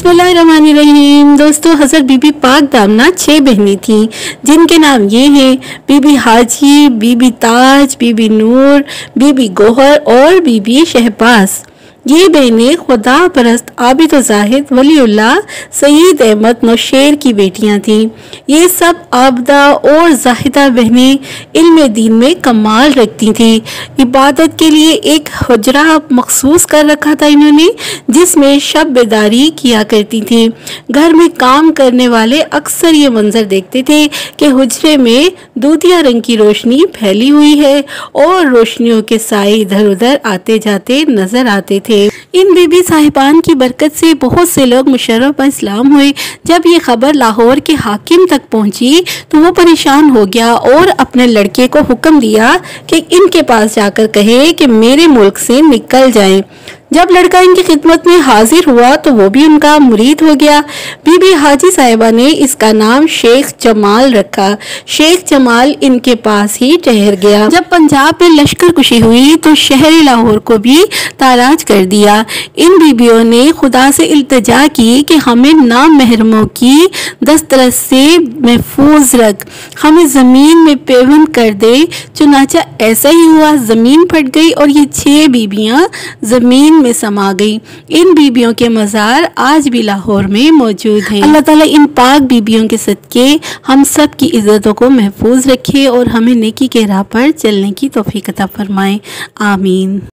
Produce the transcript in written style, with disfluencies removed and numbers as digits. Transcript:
बिस्मिल्लाहिर्रहमानिर्रहीम। दोस्तों, हज़रत बीबी पाक दामना 6 बहनें थीं, जिनके नाम ये हैं: बीबी हाजी, बीबी ताज, बीबी नूर, बीबी गोहर और बीबी शहबाज। ये बहनें खुदा परस्त आबिद व जाहिद वलीउल्लाह सईद अहमद नौशेर की बेटियां थीं। ये सब आबदा और जाहिदा बहनें इल्म दीन में कमाल रखती थीं। इबादत के लिए एक हुजरा मखसूस कर रखा था इन्होंने, जिसमें शब बेदारी किया करती थीं। घर में काम करने वाले अक्सर ये मंजर देखते थे कि हुजरे में दूधिया रंग की रोशनी फैली हुई है और रोशनियों के साए इधर उधर आते जाते नजर आते थे। इन बीबी साहिबान की बरकत से बहुत से लोग मुशर्रफ व इस्लाम हुए। जब ये खबर लाहौर के हाकिम तक पहुंची तो वो परेशान हो गया और अपने लड़के को हुक्म दिया कि इनके पास जाकर कहे कि मेरे मुल्क से निकल जाएं। जब लड़का इनकी खिदमत में हाजिर हुआ तो वो भी उनका मुरीद हो गया। बीबी हाजी साहिबा ने इसका नाम शेख जमाल रखा। शेख जमाल इनके पास ही ठहर गया। जब पंजाब में लश्कर कुशी हुई तो शहर लाहौर को भी ताराज कर दिया। इन बीबियों ने खुदा से इल्तिजा की कि हमें नामहरमों की दस्तरस से महफूज रख, हमें जमीन में पेवंद कर दे। चुनाचा ऐसा ही हुआ, जमीन फट गई और ये 6 बीबियां जमीन में समा गई। इन बीबियों के मज़ार आज भी लाहौर में मौजूद हैं। अल्लाह ताला इन पाक बीबियों के सदके हम सब की इज्जतों को महफूज रखे और हमें नेकी के राह पर चलने की तौफीक अता फरमाए। आमीन।